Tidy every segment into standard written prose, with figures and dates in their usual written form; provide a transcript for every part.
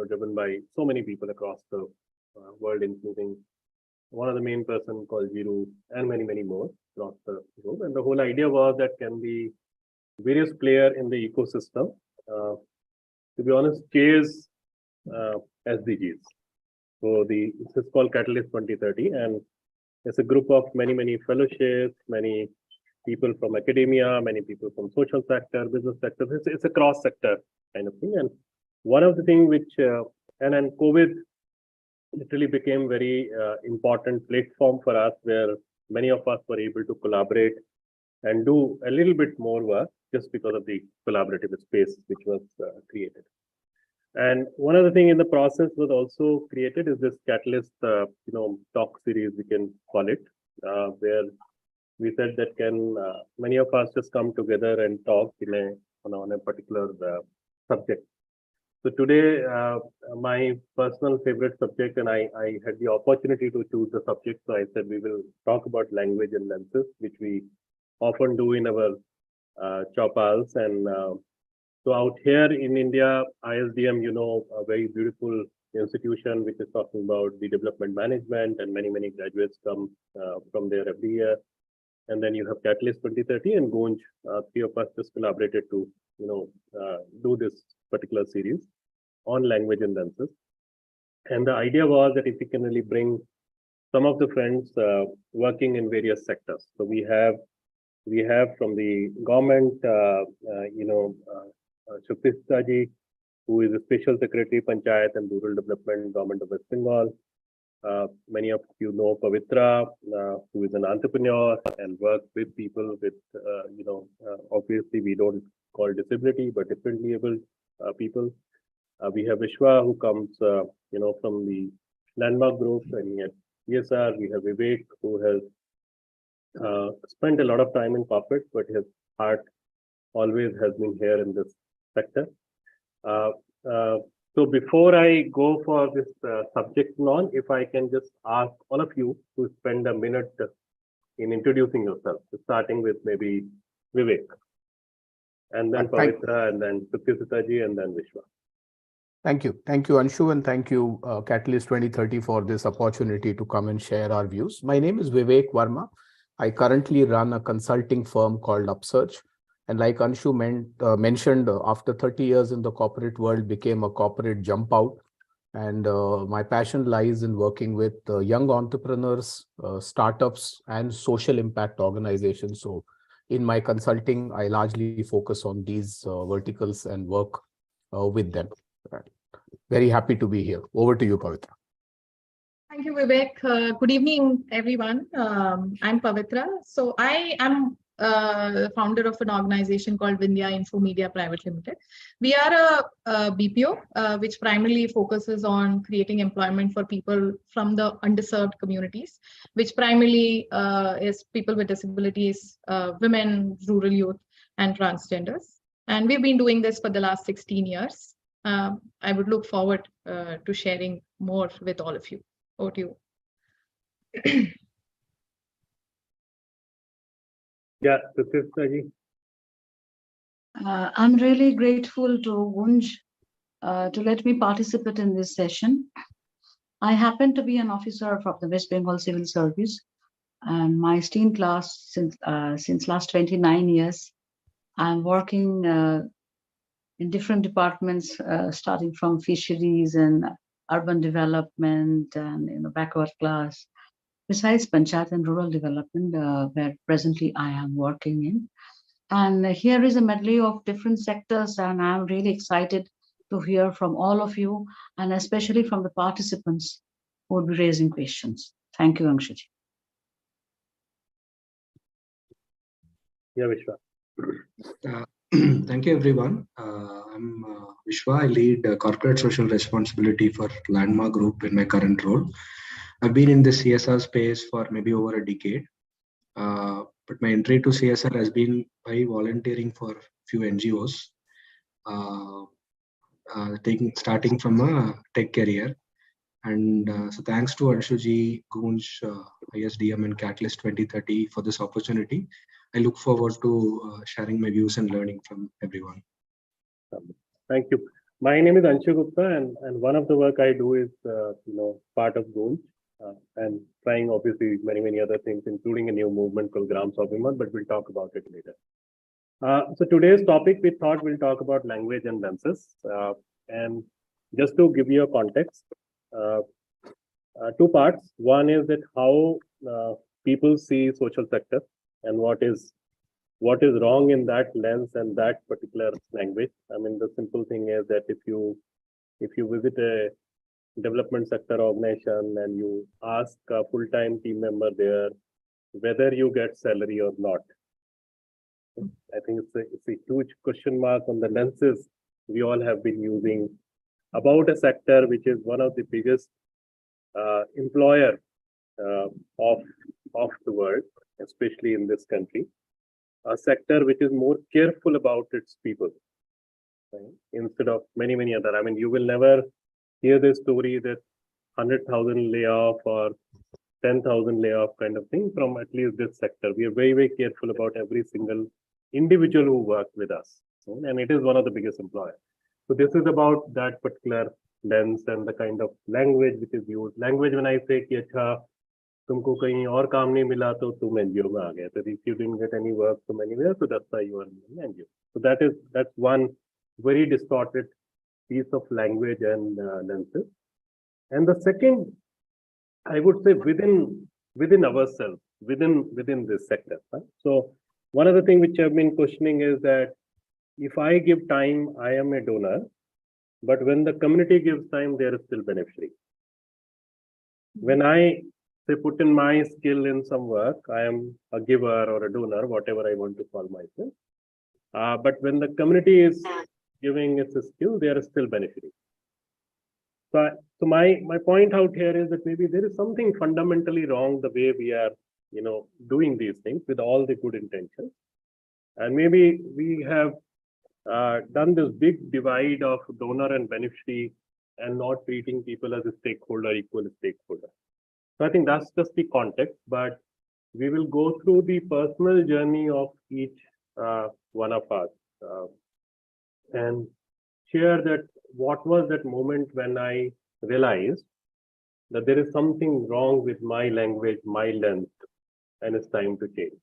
driven by so many people across the world, including one of the main person called Jiru and many, many more across the globe. And the whole idea was that can be various players in the ecosystem, to be honest, chase SDGs. So this is called Catalyst 2030, and it's a group of many, many fellowships, many people from academia, many people from social sector, business sector. It's a cross sector kind of thing. And one of the things which, and then COVID literally became very important platform for us, where many of us were able to collaborate and do a little bit more work just because of the collaborative space which was created. And one other thing in the process was also created is this Catalyst, talk series, we can call it, where we said that can many of us just come together and talk on a particular subject. So today, my personal favorite subject, and I had the opportunity to choose the subject, so I said we will talk about language and lenses, which we often do in our chopals. And so out here in India, ISDM, a very beautiful institution which is talking about the development management, and many, many graduates come from there every year. And then you have Catalyst 2030 and Gunj, three of us just collaborated to, do this particular series on language and lenses. And the idea was that if we can really bring some of the friends working in various sectors. So we have from the government, Shukti ji, who is a Special Secretary, Panchayat and Rural Development, Government of West Bengal. Many of you know Pavitra, who is an entrepreneur and works with people with, obviously we don't call disability, but differently able people. We have Vishwa, who comes, from the Landmark Group, and at PSR, we have Vivek, who has spent a lot of time in corporate, but his heart always has been here in this sector. So before I go for this subject on, if I can just ask all of you to spend a minute in introducing yourself, starting with maybe Vivek, and then Pavitra, and then Sukhita ji, and then Vishwa. Thank you, Anshu, and thank you, Catalyst 2030, for this opportunity to come and share our views. My name is Vivek Verma. I currently run a consulting firm called Upsearch. And like Anshu mentioned, after 30 years in the corporate world, became a corporate jump out. And my passion lies in working with young entrepreneurs, startups, and social impact organizations. So in my consulting, I largely focus on these verticals and work with them. Very happy to be here. Over to you, Pavitra. Thank you, Vivek. Good evening, everyone. I'm Pavitra. So I am founder of an organization called Vindhya Info Media Private Limited. We are a BPO, which primarily focuses on creating employment for people from the underserved communities, which primarily is people with disabilities, women, rural youth, and transgenders. And we've been doing this for the last 16 years. I would look forward to sharing more with all of you. Over to you. Yeah, Sukhita ji. I'm really grateful to Gunj to let me participate in this session. I happen to be an officer from the West Bengal Civil Service, and my STEAM class since last 29 years. I'm working in different departments, starting from fisheries and urban development and backward class. Besides Panchayat and rural development, where presently I am working in. And here is a medley of different sectors, and I'm really excited to hear from all of you, and especially from the participants who will be raising questions. Thank you, Anshuji. Yeah, Vishwa. Thank you, everyone. I'm Vishwa. I lead corporate social responsibility for Landmark Group in my current role. I've been in the CSR space for maybe over a decade, but my entry to CSR has been by volunteering for a few NGOs, starting from a tech career. And so thanks to Anshuji, Gunj, ISDM and Catalyst 2030 for this opportunity. I look forward to sharing my views and learning from everyone. Thank you. My name is Anshu Gupta, and one of the work I do is, part of Goals, and trying obviously many other things, including a new movement called Gram Swabhiman, but we'll talk about it later. So today's topic, we thought we'll talk about language and lenses. And just to give you a context, two parts. One is that how people see social sector and what is wrong in that lens and that particular language. I mean, the simple thing is that if you visit a development sector organization and you ask a full-time team member there whether you get salary or not, I think it's a huge question mark on the lenses we all have been using about a sector which is one of the biggest employer of the world, especially in this country. A sector which is more careful about its people, right? Instead of many other. I mean, you will never hear the story that 100,000 layoff or 10,000 layoff kind of thing from at least this sector. We are very careful about every single individual who works with us, and it is one of the biggest employers. So this is about that particular lens and the kind of language which is used. Language, when I say कि अच्छा तुमको कहीं और काम नहीं मिला तो तुम एनजीओ में आ गए. So if you didn't get any work from anywhere, so that's why you are in NGO. So that's one very distorted piece of language and lenses. And the second, I would say within ourselves, within this sector. Right? So one of the things which I've been questioning is that if I give time, I am a donor, but when the community gives time, they are still beneficiary. When I say put in my skill in some work, I am a giver or a donor, whatever I want to call myself. But when the community is giving its skill, they are still benefiting. So my point out here is that maybe there is something fundamentally wrong the way we are, doing these things with all the good intentions. And maybe we have done this big divide of donor and beneficiary and not treating people as a stakeholder, equal stakeholder. So I think that's just the context, but we will go through the personal journey of each one of us and share that what was that moment when I realized that there is something wrong with my language, my lens, and it's time to change.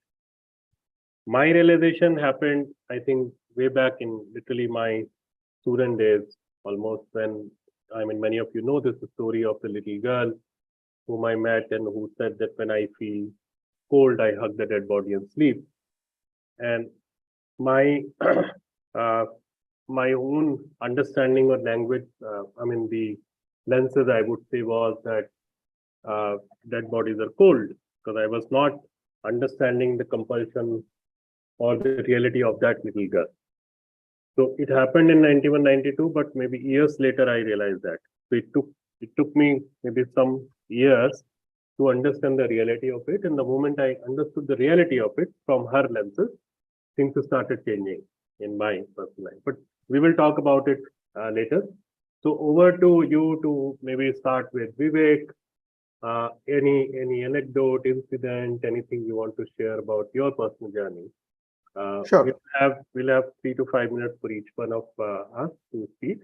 My realization happened, I think, way back in literally my student days, almost when, I mean, many of you know this story of the little girl whom I met and who said that when I feel cold, I hug the dead body and sleep. And my my own understanding of language, I mean, the lenses I would say was that dead bodies are cold, because I was not understanding the compulsion or the reality of that little girl. So it happened in 91, 92, but maybe years later I realized that. So it took me maybe some years to understand the reality of it. And the moment I understood the reality of it from her lenses, things started changing in my personal life. But we will talk about it later. So over to you to maybe start with Vivek. Any anecdote, incident, anything you want to share about your personal journey? Sure. We'll have 3 to 5 minutes for each one of us to speak.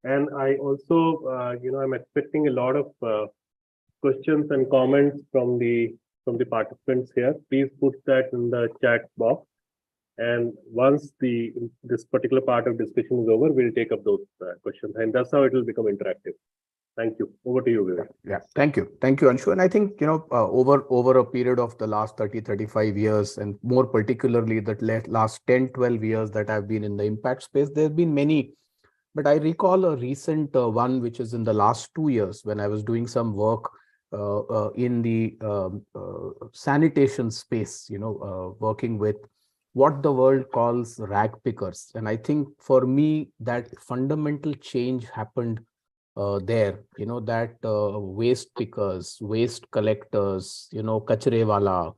And I also, I'm expecting a lot of questions and comments from the participants here. Please put that in the chat box. And once this particular part of discussion is over, we'll take up those questions. And that's how it will become interactive. Thank you. Over to you, Vivek. Yeah, thank you, Anshu. And I think, over a period of the last 35 years, and more particularly the last 10, 12 years that I've been in the impact space, there have been many, but I recall a recent one, which is in the last 2 years when I was doing some work in the sanitation space, working with what the world calls rag pickers. And I think for me, that fundamental change happened there, that waste pickers, waste collectors, kachre wala,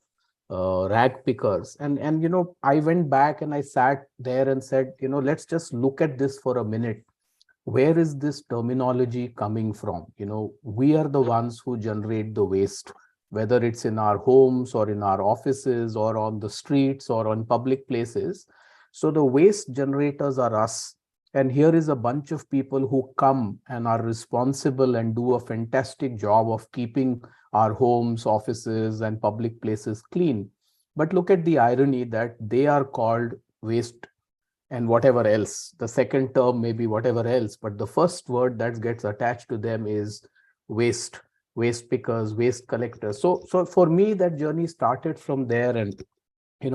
rag pickers. And I went back and I sat there and said, let's just look at this for a minute. Where is this terminology coming from? We are the ones who generate the waste, whether it's in our homes or in our offices or on the streets or on public places. So the waste generators are us. And here is a bunch of people who come and are responsible and do a fantastic job of keeping our homes, offices, and public places clean. But look at the irony that they are called waste and whatever else. The second term may be whatever else, but the first word that gets attached to them is waste, waste pickers, waste collectors. So for me, that journey started from there. And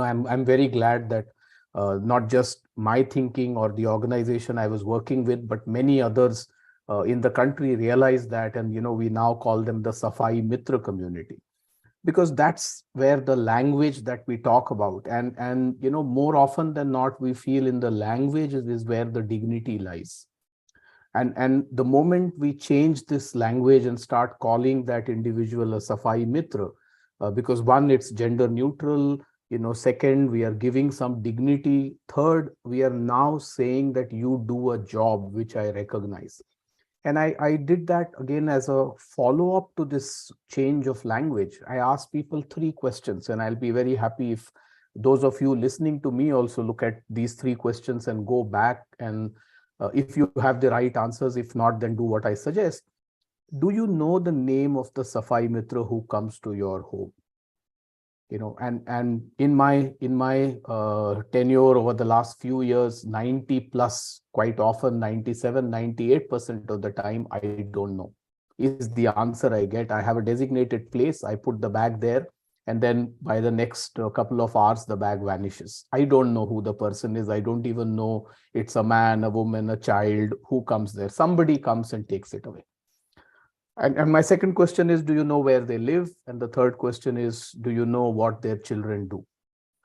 I'm very glad that not just my thinking or the organization I was working with, but many others in the country realized that, and we now call them the Safai Mitra community, because that's where the language that we talk about, and more often than not, we feel in the language is where the dignity lies. And the moment we change this language and start calling that individual a Safai Mitra, because one, it's gender neutral, second, we are giving some dignity, third, we are now saying that you do a job which I recognize. And I did that again as a follow-up to this change of language. I asked people 3 questions, and I'll be very happy if those of you listening to me also look at these 3 questions and go back, and if you have the right answers, if not, then do what I suggest. Do you know the name of the Safai Mitra who comes to your home? And in my tenure over the last few years, 90 plus, quite often 97, 98% of the time, I don't know, is the answer I get. I have a designated place, I put the bag there, and then by the next couple of hours, the bag vanishes. I don't know who the person is. I don't even know it's a man, a woman, a child who comes there. Somebody comes and takes it away. And my second question is, do you know where they live? And the third question is, do you know what their children do?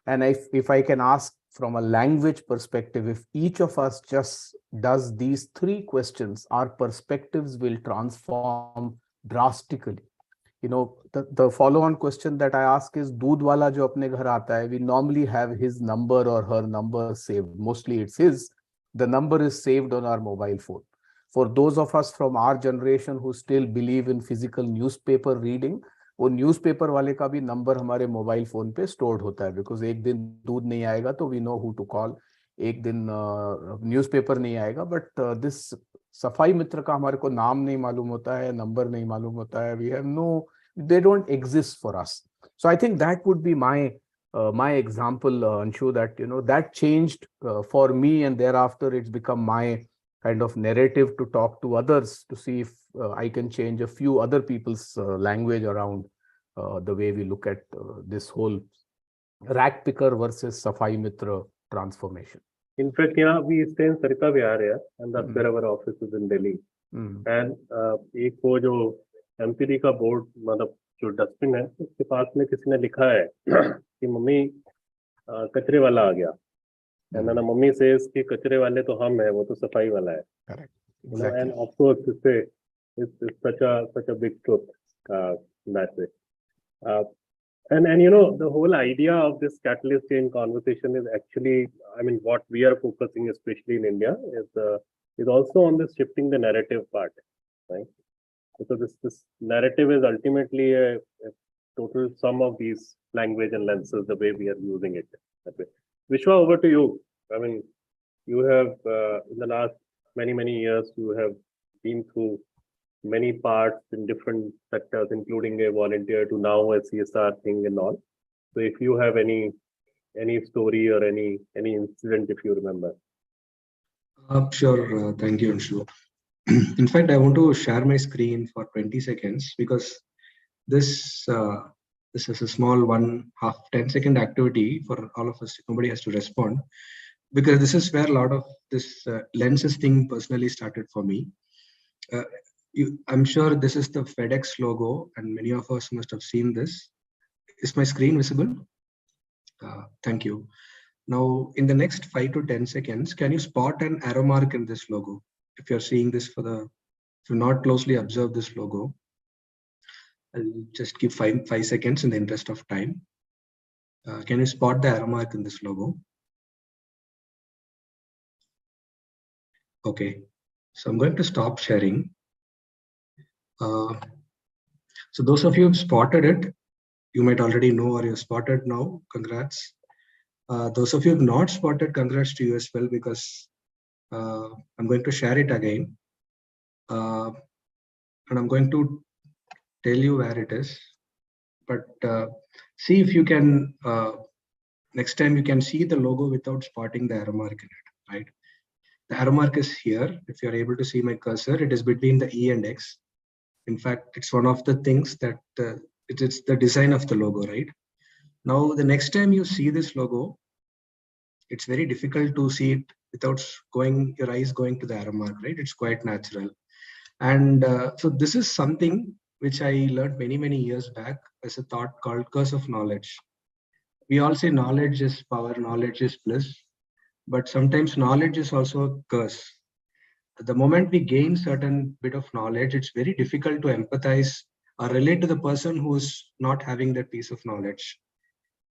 And if I can ask from a language perspective, if each of us just does these 3 questions, our perspectives will transform drastically. The follow-on question that I ask is, Doodh wala jo apne ghar aata hai, we normally have his number or her number saved. Mostly it's his. The number is saved on our mobile phone. For those of us from our generation who still believe in physical newspaper reading, वो newspaper वाले का भी number हमारे mobile phone पे stored होता है, because एक दिन दूध नहीं आएगा तो we know who to call, एक दिन न्यूज़पेपर नहीं आएगा, बट दिस सफाई मित्र का हमारे को नाम नहीं मालूम होता है, नंबर नहीं मालूम होता है, we have no, they don't exist for us. So I think that would be my example, Anshu, that that changed for me, and thereafter it's become my kind of narrative to talk to others to see if I can change a few other people's language around the way we look at this whole rack picker versus Safai Mitra transformation. In fact, we stay in Sarkar Bazaar here, and that's where our office is in Delhi. And एक वो जो MPD का board, मतलब जो dustbin है, उसके पास में किसी ने लिखा है कि मम्मी कचरे वाला आ गया, and then mummy says कि कचरे वाले तो हम है, वो तो सफाई वाला है. Correct. Exactly. And of course it's such a big truth that way. And the whole idea of this catalyst change conversation is actually, I mean, what we are focusing, especially in India, is also on this shifting the narrative part, right? So this narrative is ultimately a total sum of these language and lenses, the way we are using it that way. Vishwa, over to you. I mean, you have in the last many years, you have been through many parts in different sectors, including a volunteer to now a CSR thing and all. So if you have any story or any incident, if you remember. Sure. Thank you, Anshu. In fact, I want to share my screen for 20 seconds because this is a small 10-second activity for all of us. Nobody has to respond, because this is where a lot of this lenses thing personally started for me. I'm sure this is the FedEx logo, and many of us must have seen this. Is my screen visible? Thank you. Now, in the next 5 to 10 seconds, can you spot an arrow mark in this logo? If you're seeing this if you not closely observe this logo, I'll just give 5 seconds in the interest of time. Can you spot the arrow mark in this logo? Okay, so I'm going to stop sharing. So those of you who've spotted it, you might already know, or you've spotted now, congrats. Those of you who've not spotted, congrats to you as well, because I'm going to share it again. And I'm going to tell you where it is. But see if you can, next time you can see the logo without spotting the arrow mark in it, right? The arrow mark is here. If you're able to see my cursor, it is between the E and X. In fact, it's one of the things that it's the design of the logo, right? Now, the next time you see this logo, it's very difficult to see it without your eyes going to the arrow mark, right? It's quite natural. And so this is something which I learned many, many years back as a thought called curse of knowledge. We all say knowledge is power, knowledge is bliss, but sometimes knowledge is also a curse. The moment we gain certain bit of knowledge, it's very difficult to empathize or relate to the person who is not having that piece of knowledge.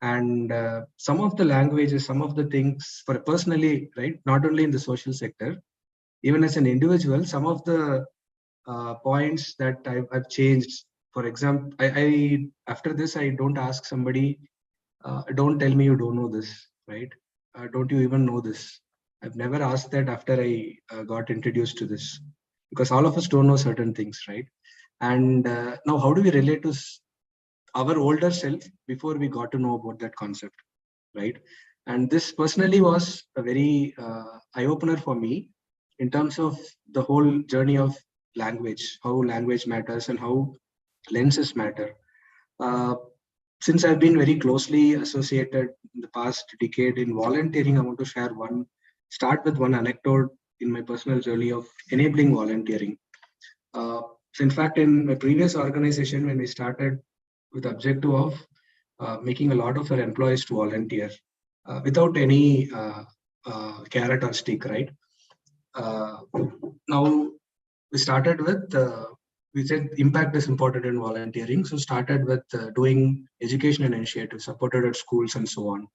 And some of the languages, some of the things for personally, right, not only in the social sector, even as an individual, some of the points that I've changed. For example, I after this, I don't ask somebody, don't tell me you don't know this, right? Don't you even know this? I've never asked that after I got introduced to this, because all of us don't know certain things, right? And now how do we relate to our older self before we got to know about that concept, right? And this personally was a very eye-opener for me in terms of the whole journey of language, how language matters and how lenses matter. Since I've been very closely associated in the past decade in volunteering, I want to start with one anecdote in my personal journey of enabling volunteering. So in fact, in my previous organization, when we started with the objective of making a lot of our employees to volunteer without any carrot or stick, right? Now we started with, we said impact is important in volunteering. So started with doing education and initiatives supported at schools and so on.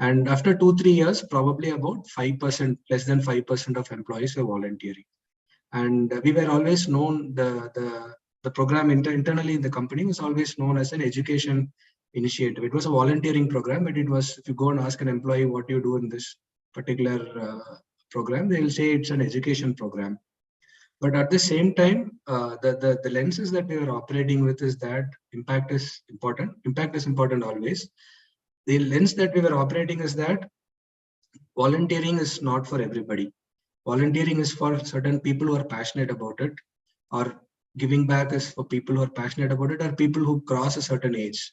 And after 2-3 years, probably about 5%, less than 5% of employees were volunteering. And we were always known, the program internally in the company was always known as an education initiative. It was a volunteering program, but it was, if you go and ask an employee what you do in this particular program, they'll say it's an education program. But at the same time, the lenses that we were operating with is that impact is important. Impact is important always. The lens that we were operating is that volunteering is not for everybody. Volunteering is for certain people who are passionate about it, or giving back is for people who are passionate about it, or people who cross a certain age.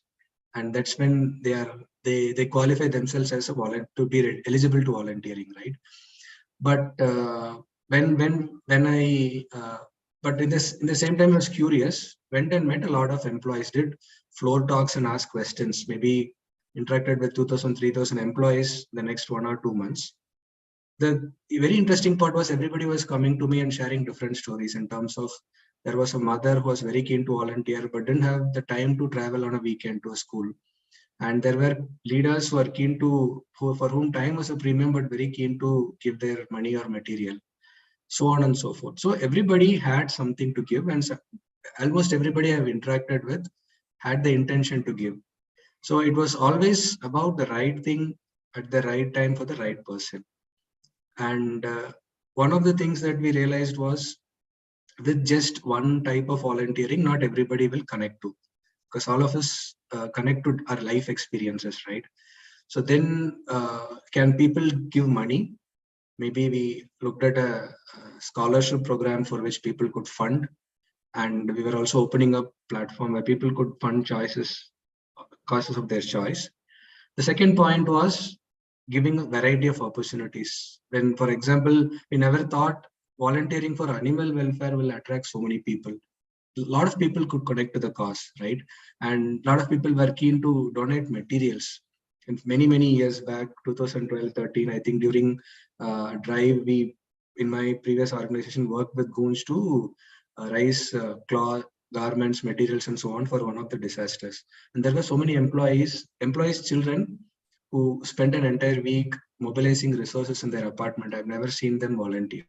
And that's when they qualify themselves as to be eligible to volunteering, right? But when I but in the same time I was curious, went and met a lot of employees, did floor talks and asked questions, maybe interacted with 2,000-3,000 employees the next 1 or 2 months. The very interesting part was everybody was coming to me and sharing different stories in terms of, there was a mother who was very keen to volunteer but didn't have the time to travel on a weekend to a school. And there were leaders who are keen to, for whom time was a premium, but very keen to give their money or material, so on and so forth. So everybody had something to give, and almost everybody I've interacted with had the intention to give. So it was always about the right thing at the right time for the right person. And one of the things that we realized was, with just one type of volunteering, not everybody will connect to, because all of us connect to our life experiences, right? So then can people give money? Maybe we looked at a scholarship program for which people could fund, and we were also opening up platform where people could fund causes of their choice. The second point was giving a variety of opportunities. When, for example, we never thought volunteering for animal welfare will attract so many people. A lot of people could connect to the cause, right? And a lot of people were keen to donate materials. And many years back, 2012-13, I think during Drive, we, in my previous organization, worked with goons to raise cloth, garments, materials, and so on for one of the disasters. And there were so many employees' children who spent an entire week mobilizing resources in their apartment. I've never seen them volunteer.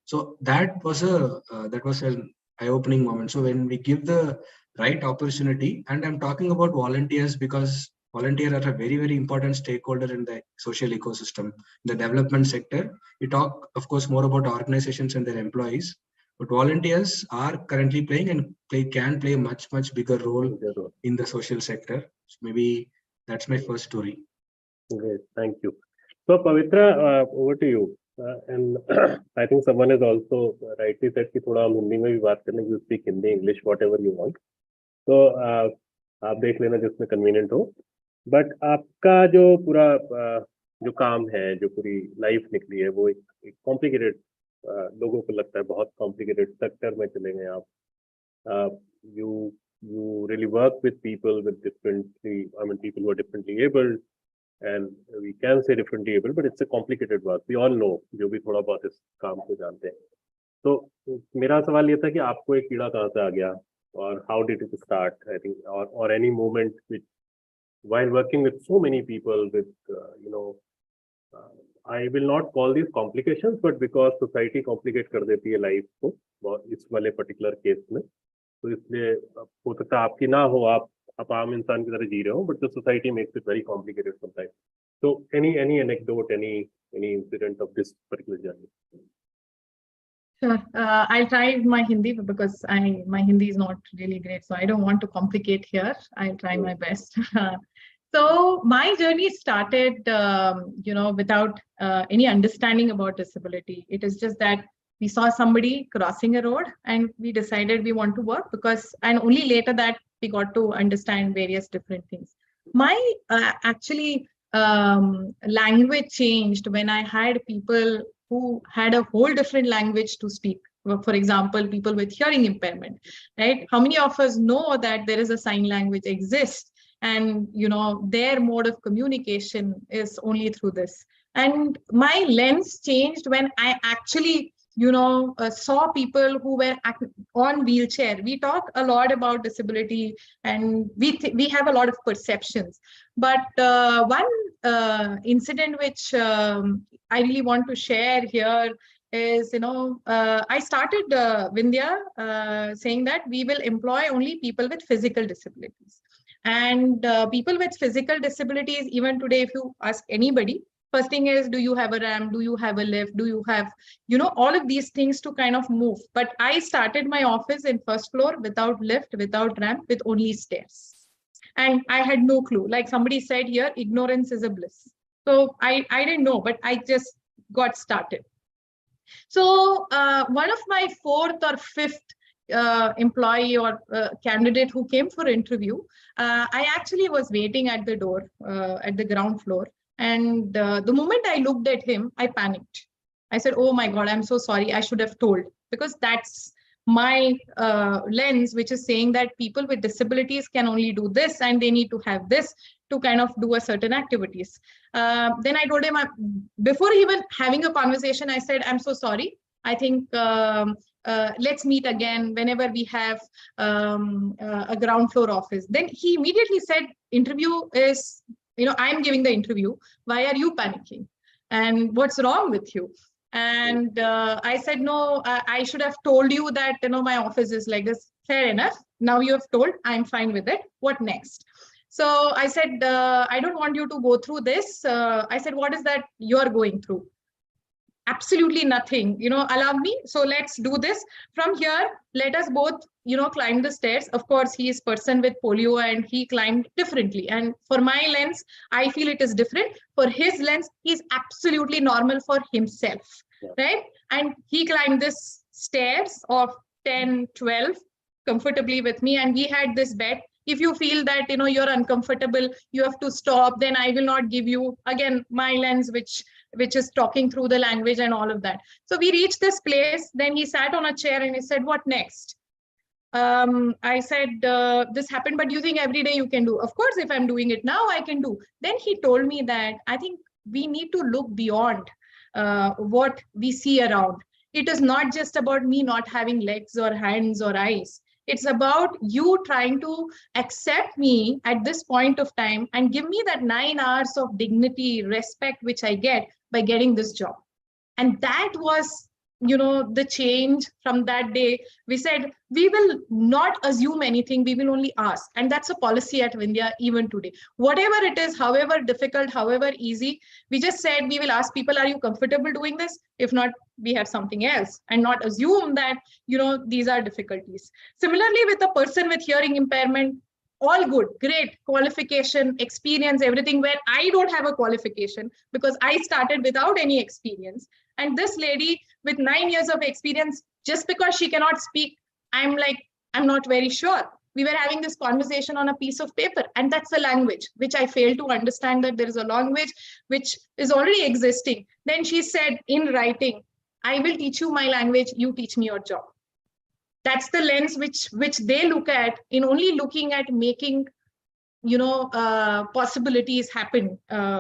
So that was an eye-opening moment. So when we give the right opportunity, and I'm talking about volunteers because Volunteers are a very, very important stakeholder in the social ecosystem. In the development sector, we talk, of course, more about organizations and their employees, but volunteers are currently playing and can play a much, much bigger role in the social sector. So maybe that's my first story. Great, thank you. So Pavitra, over to you. And I think someone has also rightly said कि थोड़ा हम हिंदी में भी बात करने, you speak Hindi, English, whatever you want. तो आप देख लेना जिसमें convenient हो. But आपका जो पूरा जो काम है, जो पूरी लाइफ निकली है, वो एक complicated, लोगों को लगता है बहुत complicated sector में चले गए आप. You really work with people with differently, I mean people who are differently abled, and we can say differently able, but it's a complicated work. We all know, जो भी थोड़ा बहुत इस काम को जानते हैं. तो मेरा सवाल ये था कि आपको एक कीड़ा कहाँ से आ गया, और how did it start? I think, or any moment which, while working with so many people with, I will not call these complications, but because society complicate कर देती है life को, इस वाले particular case में, तो इसलिए हो सकता है आपकी ना हो, आप आम इंसान की तरह जी रहे हो, but the society makes it very complicated sometimes. So any anecdote, any incident of this particular journey? Sure. I'll try my Hindi because my Hindi is not really great, so I don't want to complicate here. I'll try my best. So my journey started, without any understanding about disability. It is just that we saw somebody crossing a road and we decided we want to work and only later that we got to understand various different things. My language changed when I had people who had a whole different language to speak. For example, people with hearing impairment, right? How many of us know that there is a sign language exists, and their mode of communication is only through this. And my lens changed when I actually saw people who were on wheelchair. We talk a lot about disability and we have a lot of perceptions. But one incident which I really want to share here is, I started Vindhya saying that we will employ only people with physical disabilities. And people with physical disabilities, even today, if you ask anybody, first thing is, do you have a ramp? Do you have a lift? Do you have, all of these things to kind of move? But I started my office in first floor without lift, without ramp, with only stairs. And I had no clue. Like somebody said here, ignorance is a bliss. So I didn't know, but I just got started. So one of my fourth or fifth employee or candidate who came for interview, I actually was waiting at the door at the ground floor. And the moment I looked at him, I panicked. I said, oh my God, I'm so sorry. I should have told, because that's my lens, which is saying that people with disabilities can only do this and they need to have this to kind of do a certain activities. Then I told him, before even having a conversation, I said, I'm so sorry. I think let's meet again whenever we have a ground floor office. Then he immediately said, interview is, I'm giving the interview. Why are you panicking? And what's wrong with you? And I said, no, I should have told you that, my office is like this. Fair enough. Now you have told, I'm fine with it. What next? So I said, I don't want you to go through this. I said, what is that you're going through? Absolutely nothing, allow me. So let's do this. From here, let us both, climb the stairs. Of course, he is person with polio and he climbed differently. And for my lens, I feel it is different. For his lens, he's absolutely normal for himself, right? And he climbed this stairs of 10, 12 comfortably with me. And we had this bet. If you feel that, you're uncomfortable, you have to stop, then I will not give you, again, my lens, which is talking through the language and all of that. So we reached this place. Then he sat on a chair and he said, what next? I said, this happened, but do you think every day you can do? Of course, if I'm doing it now, I can do. Then he told me that I think we need to look beyond what we see around. It is not just about me not having legs or hands or eyes. It's about you trying to accept me at this point of time and give me that 9 hours of dignity, respect, which I get by getting this job. And that was, the change from that day. We said, we will not assume anything, we will only ask. And that's a policy at Vindhya even today. Whatever it is, however difficult, however easy, we just said, we will ask people, are you comfortable doing this? If not, we have something else, and not assume that, these are difficulties. Similarly, with a person with hearing impairment, all good, great, qualification, experience, everything, where I don't have a qualification because I started without any experience. And this lady with 9 years of experience, just because she cannot speak, I'm not very sure. We were having this conversation on a piece of paper, and that's the language, which I failed to understand, that there is a language which is already existing. Then she said in writing, I will teach you my language, you teach me your job. That's the lens which they look at, in only looking at making possibilities happen.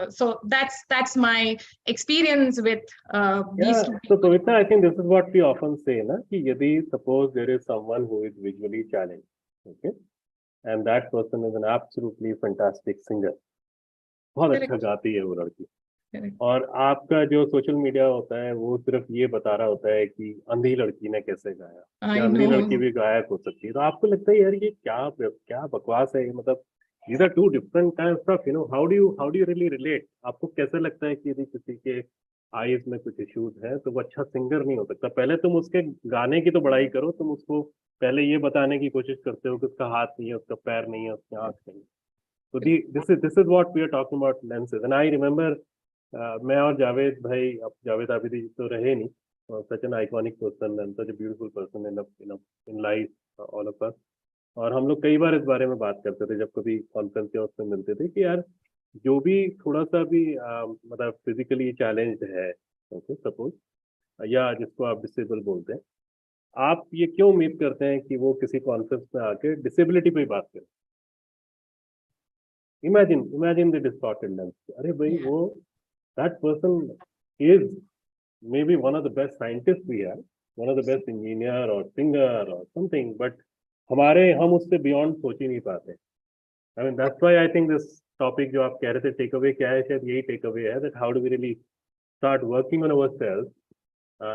So that's my experience with these Yeah, two so people. Pavitra, I think this is what we often say, na, कि यदि suppose there is someone who is visually challenged, okay, and that person is an absolutely fantastic singer, बहुत अच्छा गाती है वो लड़की, Correct. और आपका जो सोशल मीडिया होता है वो सिर्फ ये बता रहा होता है कि अंधी लड़की ने कैसे गाया, I या अंधी know. लड़की भी गायक हो सकती है, तो आपको लगता है यार ये क्या बकवास है, मतलब these are two different kinds of stuff, how do you really relate? आपको कैसे लगता है कि यदि किसी के आईज में कुछ इश्यूज हैं तो वो अच्छा सिंगर नहीं हो सकता? पहले तुम उसके गाने की तो बड़ाई करो, तुम उसको पहले ये बताने की कोशिश करते हो कि उसका हाथ नहीं है, उसका पैर नहीं है, उसकी आंख नहीं है. So this is what we are talking about, lenses. And I remember मैं और जावेद भाई, अब जावेद आबिदी तो रहे नहीं, such an iconic person and such a beautiful person in life, all of us. और हम लोग कई बार इस बारे में बात करते थे जब कभी कॉन्फ्रेंस या उसमें मिलते थे कि यार जो भी थोड़ा सा भी मतलब फिजिकली चैलेंज्ड है, ओके सपोज, या जिसको आप डिसेबल बोलते हैं, आप ये क्यों उम्मीद करते हैं कि वो किसी कॉन्फ्रेंस में आके डिसेबिलिटी पे ही बात करें? Imagine the distorted lens. अरे भाई वो that person is maybe one of the best scientists we have, one of the best engineer or singer or something, but हम उससे beyond सोच ही नहीं पाते. I mean, that's why I think this topic जो आप कह रहे थे takeaway क्या है, शायद यही takeaway है, that how do we really start working on ourselves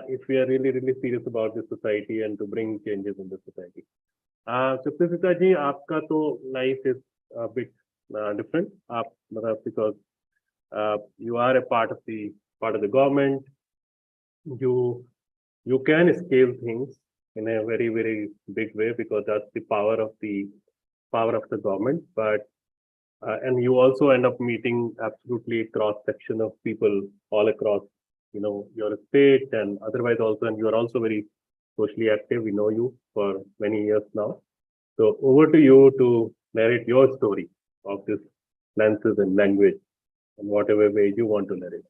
if we are really serious about this society and to bring changes in the society. Suprita ji, आपका तो life is a bit different, आप मतलब because you are a part of the government, you can scale things in a very big way because that's the power of the government, but and you also end up meeting absolutely cross section of people all across your state and otherwise also, and you are also very socially active. We know you for many years now, so over to you to narrate your story of this lenses and language in whatever way you want to narrate.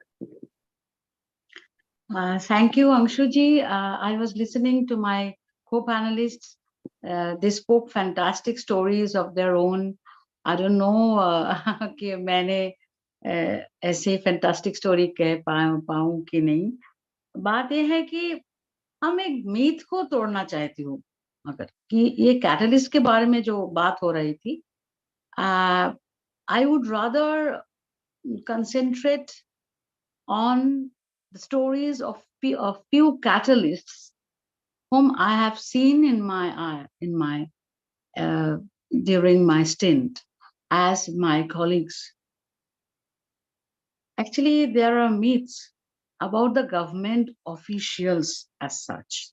Thank you, Anshuji. I was listening to my co-panelists. They spoke fantastic stories of their own. I don't know कि मैंने ऐसे fantastic story कह पाऊँ कि नहीं. बात ये है कि हम एक मीथ को तोड़ना चाहती हूँ, अगर कि ये कैटलिस्ट के बारे में जो बात हो रही थी, I would rather concentrate on the stories of few catalysts whom I have seen during my stint as my colleagues. Actually, there are myths about the government officials as such.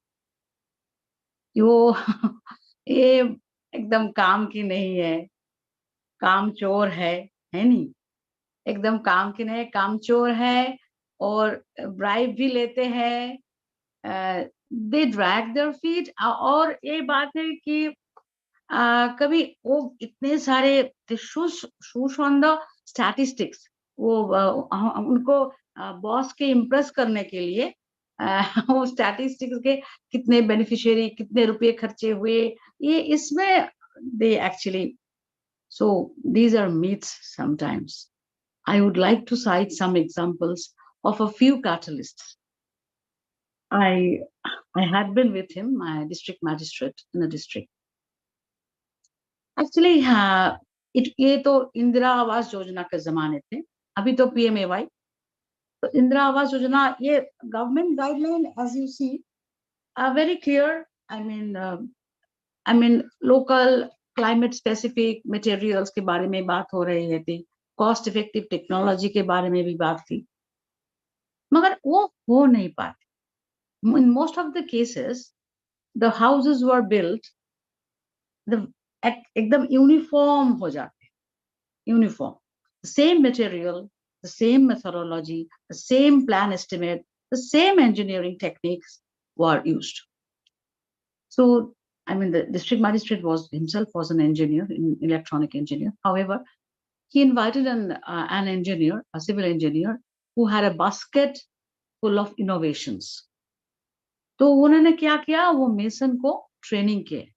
ये एकदम काम की नहीं है, काम चोर है नहीं, एकदम काम की नहीं, काम चोर है और ब्राइब भी लेते हैं, they drag their feet. और ये बात है कि कभी वो इतने सारे शूश ऑन द स्टैटिस्टिक्स, वो उनको बॉस के इम्प्रेस करने के लिए वो स्टैटिस्टिक्स के कितने बेनिफिशियरी, कितने रुपए खर्चे हुए, ये इसमें they actually, so these are myths sometimes. I would like to cite some examples of a few catalysts. I had been with him, my district magistrate in the district. Actually, ये तो इंदिरा आवास योजना के जमाने थे, अभी तो PMAY. तो इंदिरा आवास योजना, ये government guideline, as you see, very clear. I mean local climate specific materials के बारे में बात हो रही थी, cost effective technology के बारे में भी बात थी, मगर वो हो नहीं पाते. In most of the cases, the houses were built the एकदम uniform हो जाते, uniform, the same material, the same methodology, the same plan estimate, the same engineering techniques were used. So, I mean, the district magistrate was himself was an engineer, an electronic engineer. However, he invited an engineer, a civil engineer, who had a basket full of innovations. तो उन्होंने क्या किया, वो mason को training किए.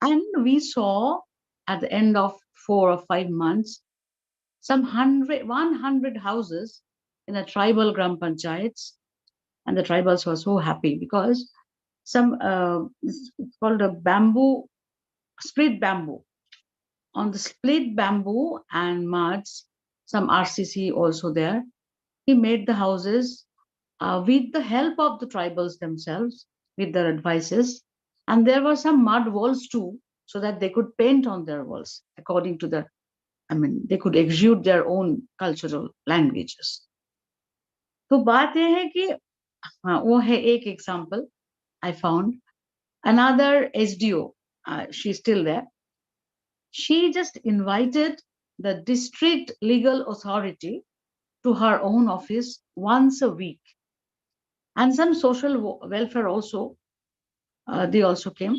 And we saw at the end of 4 or 5 months, some 100 houses in a tribal Gram Panchayats. And the tribals were so happy because some, it's called a bamboo, split bamboo. On the split bamboo and muds, some RCC also there. He made the houses with the help of the tribals themselves, with their advices. And there were some mud walls too, so that they could paint on their walls according to the, I mean, they could exude their own cultural languages. तो बात यह है कि हाँ, वो है एक example I found. Another SDO, she's still there. She just invited the district legal authority to her own office once a week. And some social welfare also, they also came.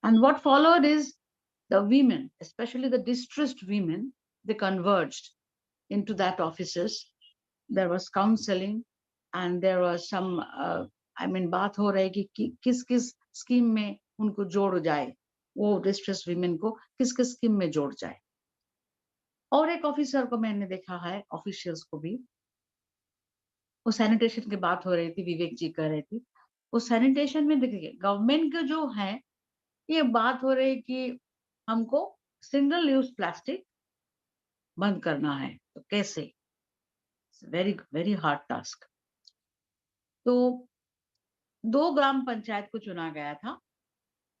And what followed is the women, especially the distressed women, they converged into that offices. There was counseling and there was some, I mean, बात हो रही है कि किस scheme में उनको जोड़ जाए, वो distressed women को किस स्कीम में जोड़ जाए. और एक ऑफिसर को मैंने देखा है, ऑफिशियल्स को भी, वो सैनिटेशन की बात हो रही थी, विवेक जी कर रहे थे, वो सैनिटेशन में देखिए गवर्नमेंट के जो है, ये बात हो रही कि हमको सिंगल यूज प्लास्टिक बंद करना है, तो कैसे, वेरी वेरी हार्ड टास्क. तो 2 ग्राम पंचायत को चुना गया था,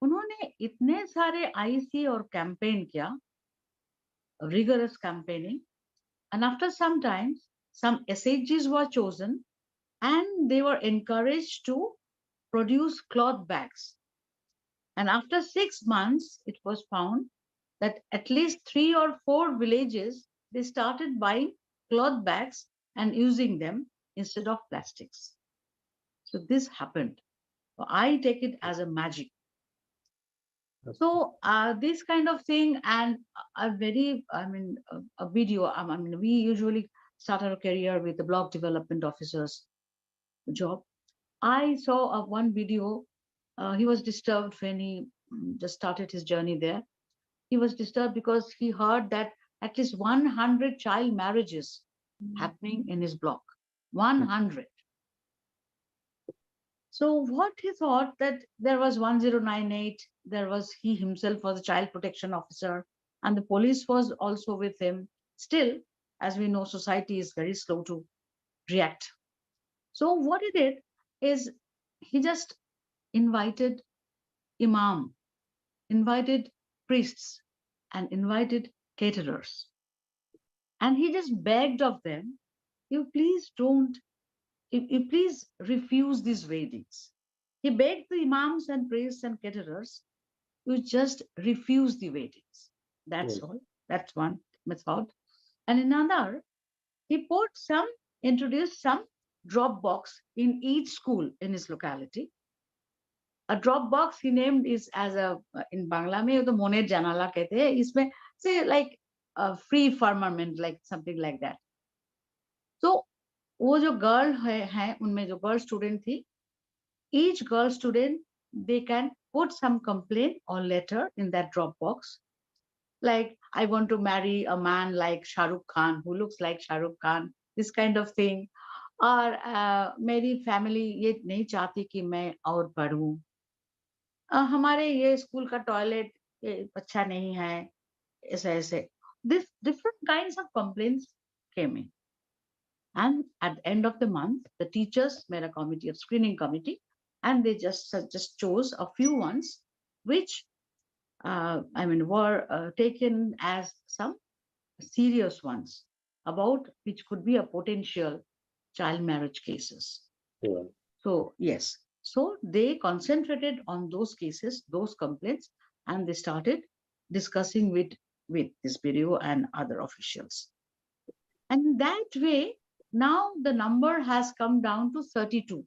उन्होंने इतने सारे आईसी और कैंपेन किया, rigorous campaigning, and after some time some SHGs were chosen and they were encouraged to produce cloth bags. And after 6 months, it was found that at least 3 or 4 villages, they started buying cloth bags and using them instead of plastics. So this happened. So I take it as a magic. So this kind of thing, and a very, I mean, a video, I mean, we usually start our career with the block development officer's job. I saw one video, he was disturbed when he just started his journey there. He was disturbed because he heard that at least 100 child marriages happening in his block, 100. So what he thought that there was 1098, there was, he himself was a child protection officer and the police was also with him. Still, as we know, society is very slow to react. So what he did is he just invited imam, invited priests and invited caterers. And he just begged of them, you please don't, you please refuse these weddings. He begged the imams and priests and caterers to just refuse the weddings. That's all. That's one method. And another, he introduced some drop box in each school in his locality. A drop box he named is as a, in Bangla mein to mone janala kehte hai, isme say like a free firmament, like something like that. So वो जो girl है उनमें जो girl student थी, each girl student, they can put some complaint or letter in that drop box, like I want to marry a man like Shah Rukh Khan, who looks like Shah Rukh Khan, this kind of thing, or मेरी family ये नहीं चाहती कि मैं और पढ़ूं, हमारे ये स्कूल का टॉयलेट अच्छा नहीं है, ऐसे this different kinds of complaints came in. And at the end of the month, the teachers made a committee, a screening committee, and they just chose a few ones which were taken as some serious ones, about which could be a potential child marriage cases. Yeah. So yes, so they concentrated on those cases, those complaints, and they started discussing with this bureau and other officials. And that way, now the number has come down to 32,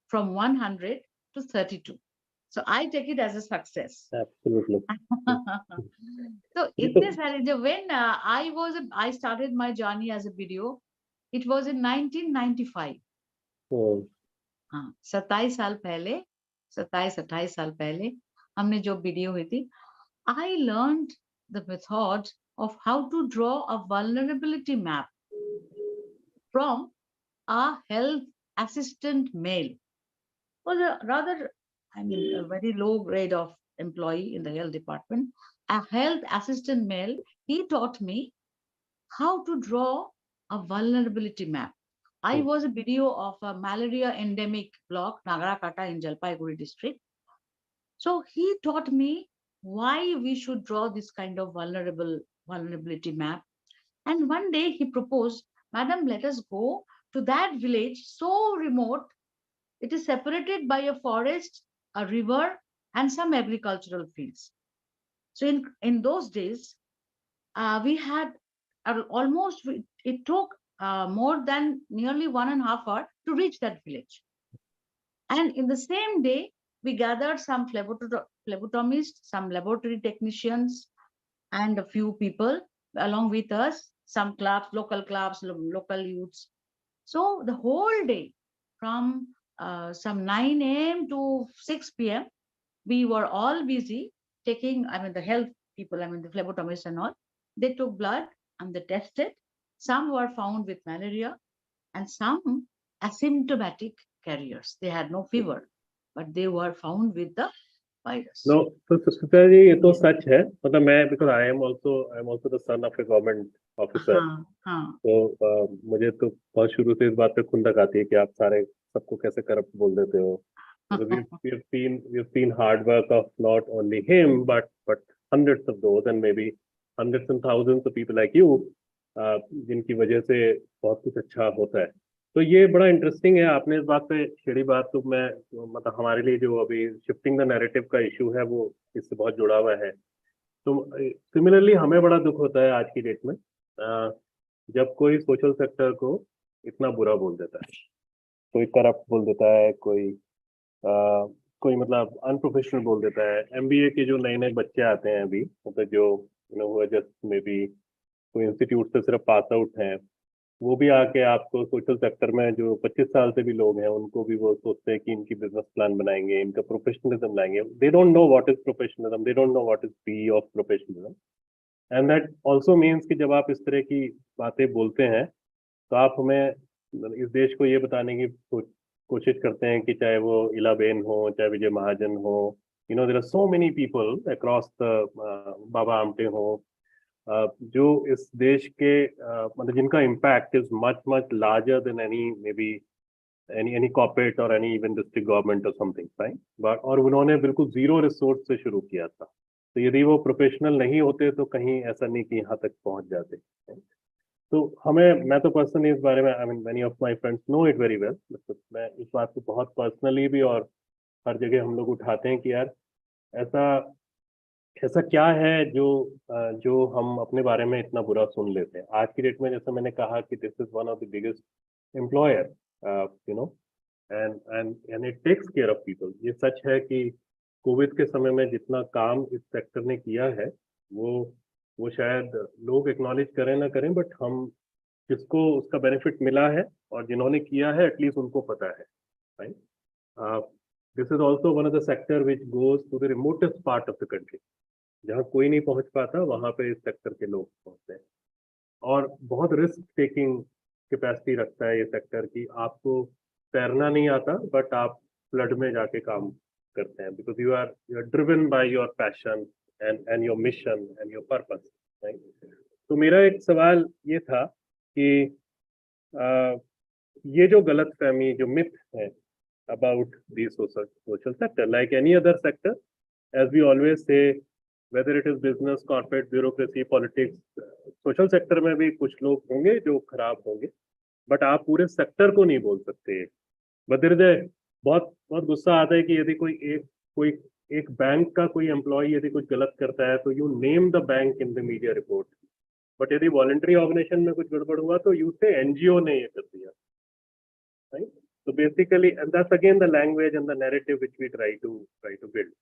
from 100 to 32. So I take it as a success. Absolutely. So itne sare jo, when I started my journey as a video, it was in 1995. Oh, 27 साल पहले, 27-28 साल पहले हमने जो video हुई थी, I learned the method of how to draw a vulnerability map from a health assistant male. Was a rather, a very low grade of employee in the health department. A health assistant male, he taught me how to draw a vulnerability map. I was a video of a malaria endemic block, Nagarakata in Jalpaiguri district. So he taught me why we should draw this kind of vulnerability map. And one day he proposed, Madam, let us go to that village so remote. It is separated by a forest, a river, and some agricultural fields. So in those days, we had almost, it took more than nearly 1.5 hours to reach that village. And in the same day, we gathered some phlebotomists, some laboratory technicians, and a few people along with us, some clubs, local youths. So the whole day, from some 9 a.m. to 6 p.m., we were all busy taking, the health people, the phlebotomists and all, they took blood and they tested. Some were found with malaria and some asymptomatic carriers. They had no fever, but they were found with the virus. No, so Sushmita ji, ये तो सच है. मतलब मैं, because I am also the son of a government officer. तो मुझे तो बहुत शुरू से इस बात पे खुंदक आती है कि आप सारे सबको कैसे करप्ट बोल देते हो. We've seen hard work of not only him but hundreds of those and maybe hundreds and thousands of people like you, जिनकी वजह से बहुत कुछ अच्छा होता है. तो ये बड़ा इंटरेस्टिंग है आपने इस बात पे छेड़ी बात. तो मैं मतलब हमारे लिए जो अभी शिफ्टिंग द नैरेटिव का इशू है वो इससे बहुत जुड़ा हुआ है. तो सिमिलरली हमें बड़ा दुख होता है आज की डेट में जब कोई सोशल सेक्टर को इतना बुरा बोल देता है, कोई करप्ट बोल देता है, कोई मतलब अनप्रोफेशनल बोल देता है. एमबीए के जो नए नए बच्चे आते हैं अभी, मतलब जो वो जस्ट मे बी कोई इंस्टीट्यूट से सिर्फ पास आउट हैं, वो भी आके आपको सोशल सेक्टर में जो 25 साल से भी लोग हैं उनको भी वो सोचते हैं कि इनकी बिजनेस प्लान बनाएंगे, इनका प्रोफेशनलिज्म लाएंगे. They don't know what is professionalism, they don't know what is P of professionalism. And that also means कि जब आप इस तरह की बातें बोलते हैं तो आप हमें इस देश को ये बताने की कोशिश करते हैं कि चाहे वो इलाबेन हो, चाहे विजय महाजन हो, there are so many people across the Baba Amte हो, जो इस देश के मतलब जिनका impact is much larger than any corporate और एनी इवन डिस्ट्रिक्ट गवर्नमेंट और समथिंग, राइट. बट और उन्होंने बिल्कुल जीरो रिसोर्स से शुरू किया था. तो यदि वो प्रोफेशनल नहीं होते तो कहीं ऐसा नहीं कि यहाँ तक पहुंच जाते. तो मैं तो पर्सनली इस बारे में many of my friends know it very well. मैं इस बात को बहुत पर्सनली भी और हर जगह हम लोग उठाते हैं कि यार ऐसा क्या है जो हम अपने बारे में इतना बुरा सुन लेते हैं आज की डेट में. जैसे मैंने कहा कि this is one of the biggest employer, and it takes care of people. ये सच है कि कोविड के समय में जितना काम इस सेक्टर ने किया है वो शायद लोग एक्नॉलेज करें ना करें, बट हम जिसको उसका बेनिफिट मिला है और जिन्होंने किया है एटलीस्ट उनको पता है, right. This is also one of the sector which goes to the remotest part of the country. जहाँ कोई नहीं पहुंच पाता वहां पे इस सेक्टर के लोग पहुंचते हैं. और बहुत रिस्क टेकिंग कैपेसिटी रखता है ये सेक्टर की. आपको तैरना नहीं आता बट आप फ्लड में जाके काम करते हैं because you are driven by your passion and your mission and your purpose, right. तो मेरा एक सवाल ये था कि ये जो गलतफहमी, जो मिथ है about the social sector. Like any other sector, as we always say, whether it is business, corporate, bureaucracy, politics, social sector में भी कुछ लोग होंगे जो खराब होंगे, but आप पूरे sector को नहीं बोल सकते. But there is a बहुत बहुत गुस्सा आता है कि यदि कोई एक बैंक का कोई एम्प्लॉय यदि कुछ गलत करता है तो you name the bank in the media report, but यदि वॉलंटरी ऑर्गेनाइजेशन में कुछ गड़बड़ हुआ तो यू से एनजीओ ने ये कर दिया, right? So basically, and that's again the language and the narrative which we try to build.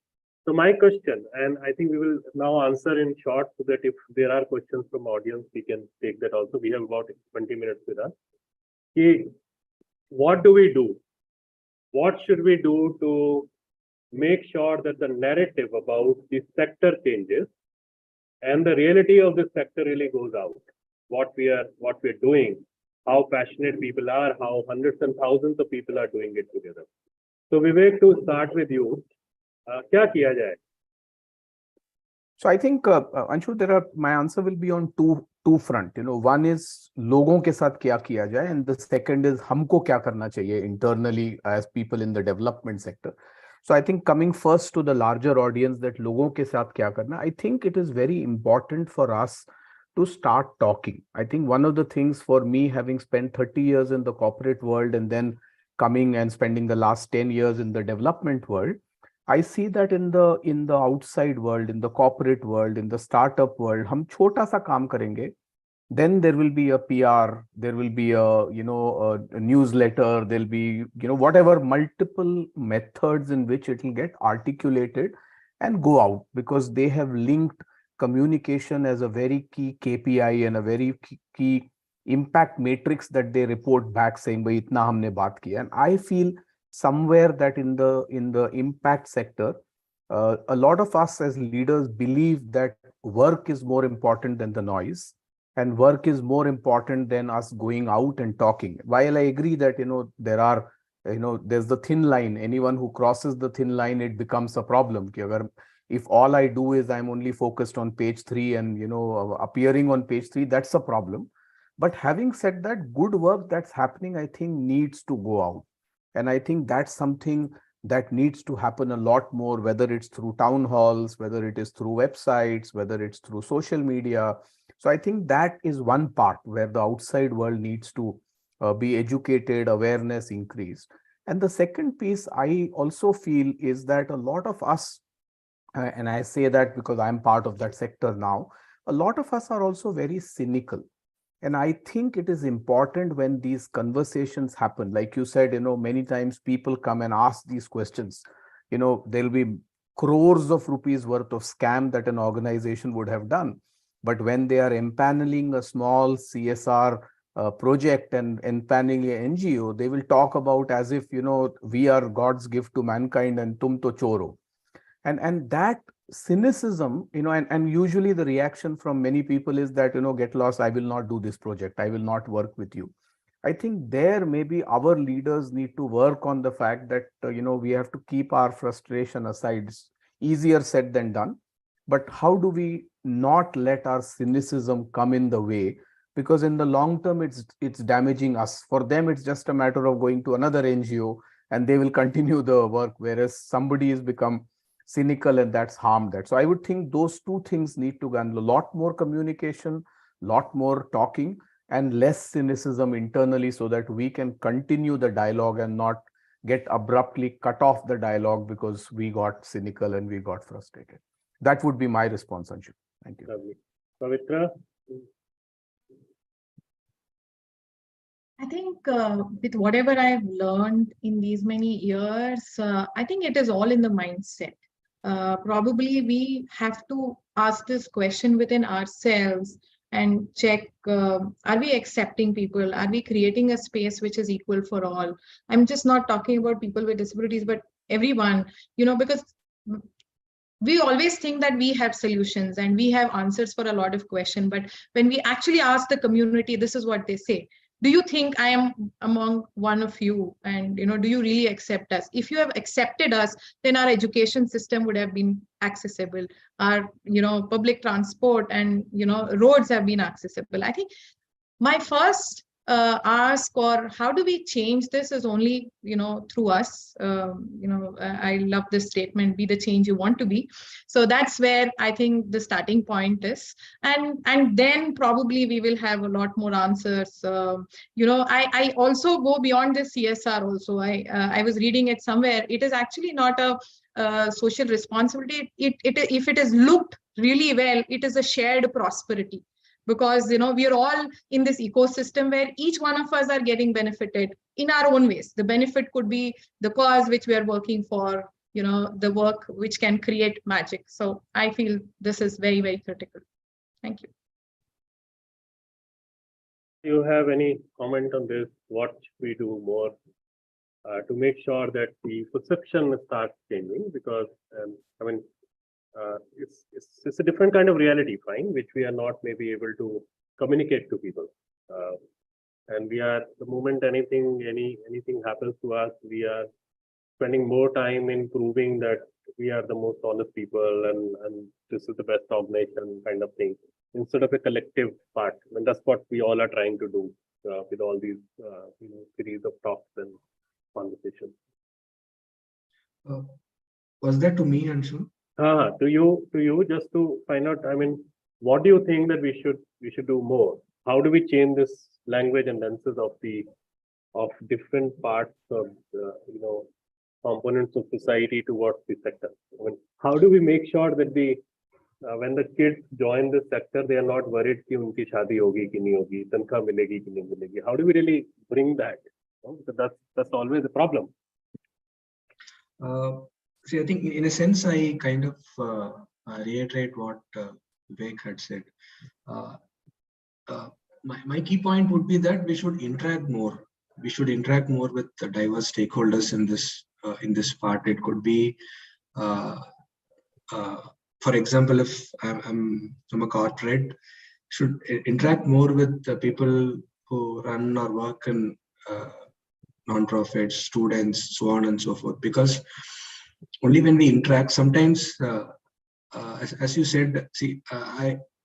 So my question, and I think we will now answer in short so that if there are questions from audience, we can take that also. We have about 20 minutes with us. What do we do? What should we do to make sure that the narrative about the sector changes and the reality of the sector really goes out? What we are doing, how passionate people are, how hundreds and thousands of people are doing it together. So Vivek, to start with you, क्या किया जाए? So I think Anshu, my answer will be on two front. One is लोगों के साथ क्या किया जाए, and the second is हमको क्या करना चाहिए internally as people in the development sector. So I think coming first to the larger audience, that लोगों के साथ क्या करना, I think it is very important for us to start talking. I think one of the things for me, having spent 30 years in the corporate world and then coming and spending the last 10 years in the development world, I see that in the outside world, in the corporate world, in the startup world, हम छोटा सा काम करेंगे, then there will be a PR, there will be a newsletter, there'll be whatever multiple methods in which it will get articulated and go out, because they have linked communication as a very key KPI and a very key impact matrix that they report back saying, "Bhai, itna humne baat kiya." And I feel somewhere that in the impact sector, a lot of us as leaders believe that work is more important than the noise, and work is more important than us going out and talking. While I agree that there's the thin line. Anyone who crosses the thin line, it becomes a problem. If all I do is I'm only focused on page 3 and appearing on page 3, that's a problem. But having said that, good work that's happening, I think, needs to go out. And I think that's something that needs to happen a lot more, whether it's through town halls, whether it is through websites, whether it's through social media. So I think that is one part where the outside world needs to be educated, awareness increased. And the second piece I also feel is that a lot of us, and I say that because I'm part of that sector now, a lot of us are also very cynical. And I think it is important when these conversations happen, like you said, many times people come and ask these questions. There'll be crores of rupees worth of scam that an organization would have done. But when they are empaneling a small CSR project and empaneling an NGO, they will talk about as if, we are God's gift to mankind and tum to choro. And that cynicism, and usually the reaction from many people is that, get lost, I will not do this project, I will not work with you. I think there maybe our leaders need to work on the fact that, we have to keep our frustration aside. It's easier said than done. But how do we not let our cynicism come in the way? Because in the long term, it's damaging us. For them, it's just a matter of going to another NGO and they will continue the work, whereas somebody has become cynical and that's harmed that. So I would think those two things need to go, and a lot more communication, lot more talking, and less cynicism internally, so that we can continue the dialogue and not get abruptly cut off the dialogue because we got cynical and we got frustrated. That would be my response, Anshu. Thank you. Lovely. Pavitra? I think with whatever I've learned in these many years, I think it is all in the mindset. Probably we have to ask this question within ourselves and check, are we accepting people? Are we creating a space which is equal for all? I'm just not talking about people with disabilities, but everyone, because we always think that we have solutions and we have answers for a lot of questions. But when we actually ask the community, this is what they say. Do you think I am among one of you? And, do you really accept us? If you have accepted us, then our education system would have been accessible. Our, public transport and, roads have been accessible. I think my first ask, or how do we change this, is only, through us. I love this statement, be the change you want to be. So that's where I think the starting point is. And then probably we will have a lot more answers. I also go beyond the CSR also. I was reading it somewhere. It is actually not a social responsibility. If it is looked really well, it is a shared prosperity, because we are all in this ecosystem where each one of us are getting benefited in our own ways. The benefit could be the cause which we are working for, the work which can create magic. So I feel this is very, very critical. Thank you. Do you have any comment on this? What should we do more to make sure that the perception starts changing? Because it's a different kind of reality, fine, which we are not maybe able to communicate to people. And we are, the moment anything happens to us, we are spending more time in proving that we are the most honest people and this is the best organization kind of thing, instead of a collective part. And that's what we all are trying to do with all these series of talks and conversations. Was that to me, Anshu? To you, just to find out, what do you think that we should do more? How do we change this language and lenses of different parts of components of society towards the sector? How do we make sure that when the kids join this sector, they are not worried कि उनकी शादी होगी कि नहीं होगी, तनख्वाह मिलेगी कि नहीं मिलेगी? How do we really bring that? Because that's always a problem. See, I think in a sense, I kind of reiterate what Vivek had said. My key point would be that we should interact more. We should interact more with the diverse stakeholders in this part. It could be, for example, if I'm a corporate, should interact more with the people who run or work in non-profits, students, so on and so forth. Because only when we interact, sometimes, as you said, see,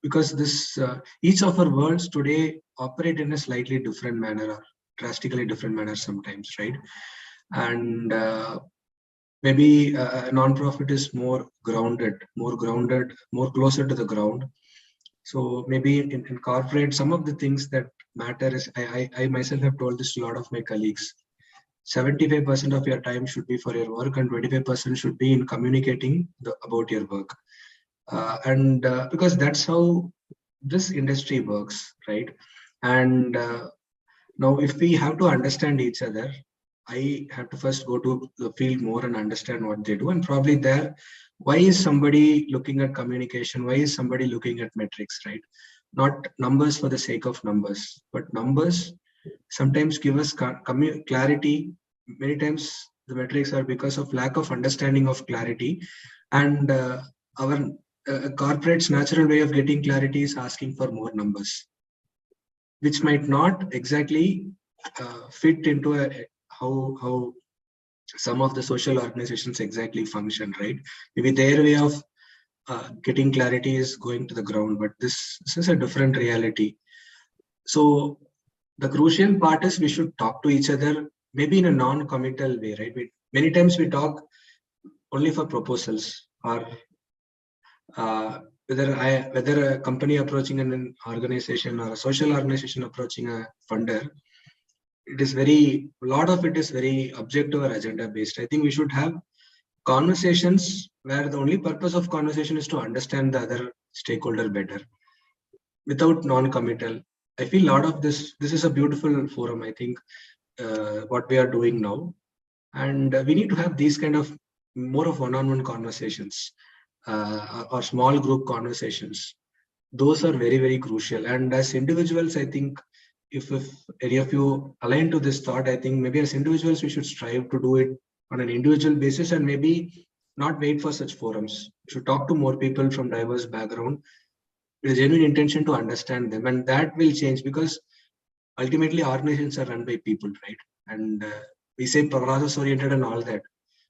because this each of our worlds today operate in a slightly different manner, or drastically different manner sometimes, right? And maybe a non-profit is more grounded, more closer to the ground. So maybe in corporate, some of the things that matter is, I myself have told this to a lot of my colleagues, 75% of your time should be for your work and 25% should be in communicating about your work. Because that's how this industry works, right? And now if we have to understand each other, I have to first go to the field more and understand what they do. And probably there, why is somebody looking at communication? Why is somebody looking at metrics, right? Not numbers for the sake of numbers, but numbers sometimes give us clarity. Many times the metrics are because of lack of understanding of clarity. And our corporate's natural way of getting clarity is asking for more numbers, which might not exactly fit into how some of the social organizations exactly function, right? Maybe their way of getting clarity is going to the ground, but this is a different reality. So the crucial part is we should talk to each other, maybe in a non-committal way, right? Many times we talk only for proposals, or whether a company approaching an organization or a social organization approaching a funder, a lot of it is very objective or agenda based. I think we should have conversations where the only purpose of conversation is to understand the other stakeholder better, without non-committal. I feel a lot of this is a beautiful forum, I think, what we are doing now. And we need to have these kind of more of one-on-one conversations or small group conversations. Those are very, very crucial. And as individuals, I think if any of you align to this thought, I think maybe as individuals, we should strive to do it on an individual basis and maybe not wait for such forums. We should talk to more people from diverse background with a genuine intention to understand them. And that will change, because ultimately organizations are run by people, right? And we say process oriented and all that,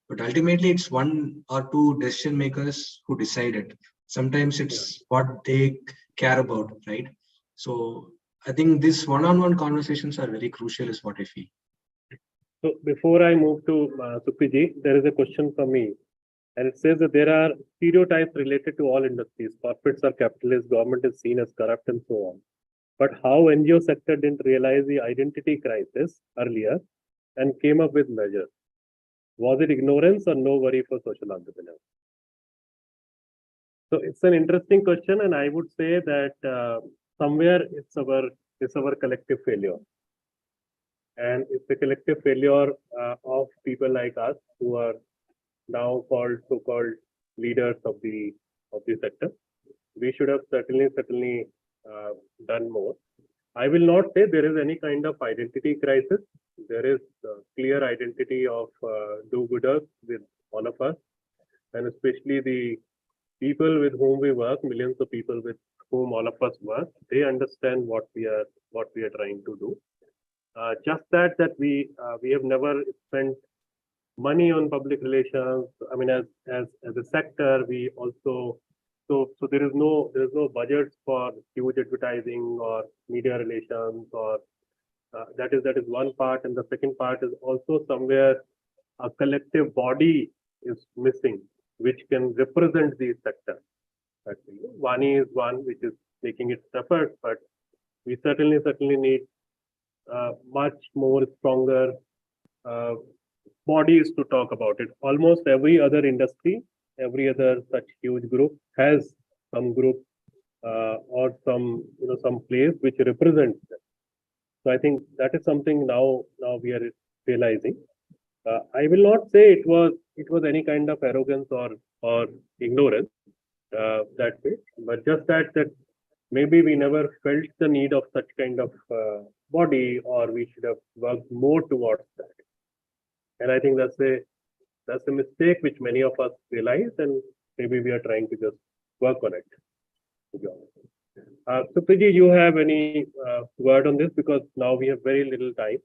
but ultimately it's one or two decision makers who decide it. Sometimes it's what they care about, right? So I think these one-on-one conversations are very crucial, is what I feel. So before I move to Sukhiji, there is a question for me. And it says that there are stereotypes related to all industries. Corporates are capitalist, government is seen as corrupt, and so on. But how NGO sector didn't realize the identity crisis earlier and came up with measures? Was it ignorance or no worry for social entrepreneurs? So it's an interesting question, and I would say that somewhere it's our collective failure, and it's a collective failure of people like us who are now called so-called leaders of the sector. We should have certainly done more. I will not say there is any kind of identity crisis. There is clear identity of do-gooders with all of us, and especially the people with whom we work, millions of people with whom all of us work. They understand what we are trying to do. Just that we have never spent money on public relations. I mean, as a sector, we also so there is no budgets for huge advertising or media relations, or that is one part, and the second part is also somewhere a collective body is missing which can represent the sector. Vani is one which is making its efforts, but we certainly need much more stronger bodies to talk about it. Almost every other industry, every other such huge group has some group or some place which represents them. So I think that is something now we are realizing. I will not say it was any kind of arrogance or ignorance that way, but just that maybe we never felt the need of such kind of body, or we should have worked more towards that. And I think that's a mistake which many of us realize, and maybe we are trying to just work on it. So Priji, you have any word on this, because now we have very little time,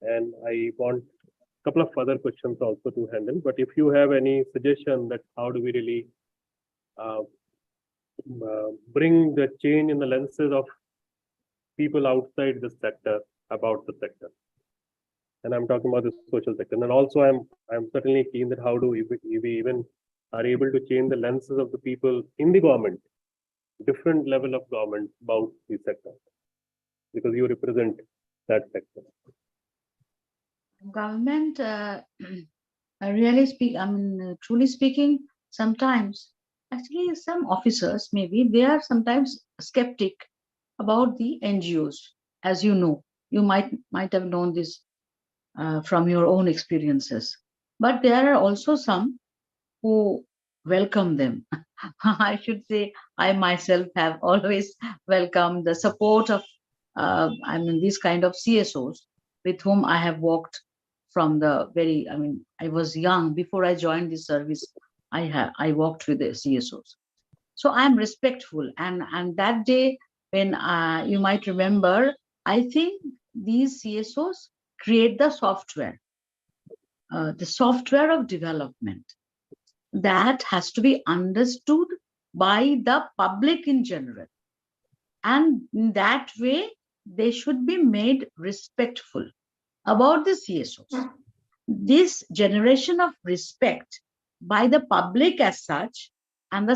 and I want a couple of other questions also to handle. But if you have any suggestion that how do we really bring the change in the lenses of people outside the sector about the sector, and I'm talking about the social sector. And also I'm certainly keen that how do we even are able to change the lenses of the people in the government, different level of government about the sector, because you represent that sector. Government, truly speaking, sometimes actually some officers, maybe they are sometimes skeptic about the NGOs. As you know, you might have known this from your own experiences. But there are also some who welcome them. I should say, I myself have always welcomed the support of these kind of CSOs with whom I have worked from the very, I was young before I joined this service. I worked with the CSOs. So I'm respectful. And that day when you might remember, I think these CSOs create the software of development that has to be understood by the public in general. And in that way, they should be made respectful about the CSOs. This generation of respect by the public as such, and the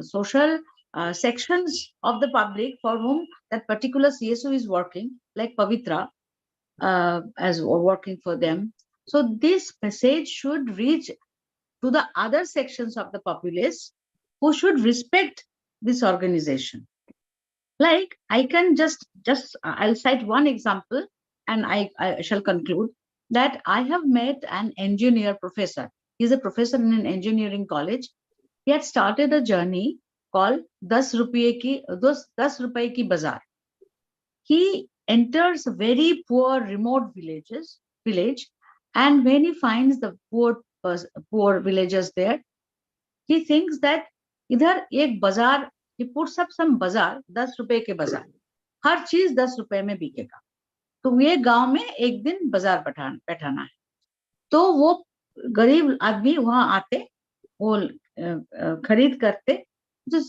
social sections of the public for whom that particular CSO is working, like Pavitra, as working for them. So this message should reach to the other sections of the populace who should respect this organization. Like I can just I'll cite one example, and I shall conclude that I have met an engineer professor. He's a professor in an engineering college. He had started a journey called 10 rupaye ki Bazaar. He enters a very poor remote village, and when he finds the poor villagers there, he thinks that idhar ek bazaar, he puts up some bazaar, 10 rupaye ke bazaar. हर चीज 10 रुपए में बिकेगा, तो ये गांव में एक दिन बाजार बैठाना है. तो वो गरीब आदमी वहां आते, वो खरीद करते. To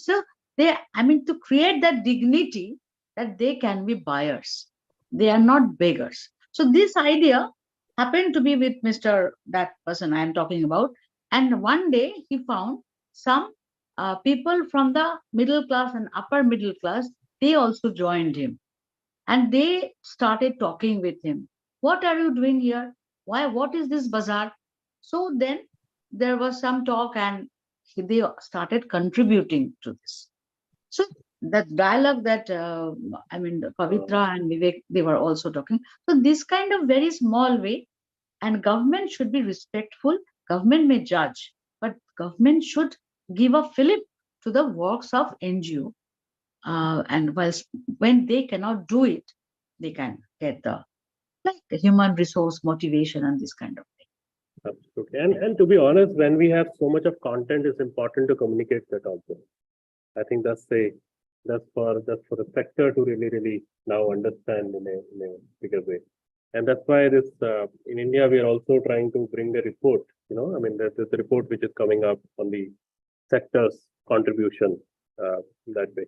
create that dignity that they can be buyers. They are not beggars. So this idea happened to be with that person I am talking about. And one day he found some people from the middle class and upper middle class, they also joined him. And they started talking with him. What are you doing here? Why? What is this bazaar? So then there was some talk and they started contributing to this. So that dialogue that, Pavitra and Vivek, they were also talking. So this kind of very small way, and government should be respectful. Government may judge, but government should give a fillip to the works of NGO. And when they cannot do it, they can get the human resource motivation and this kind of thing. Absolutely. And to be honest, when we have so much of content, it's important to communicate that also. I think that's for the sector to really now understand in a bigger way. And that's why this in India we are also trying to bring a report. I mean, there's a report which is coming up on the sector's contribution that way.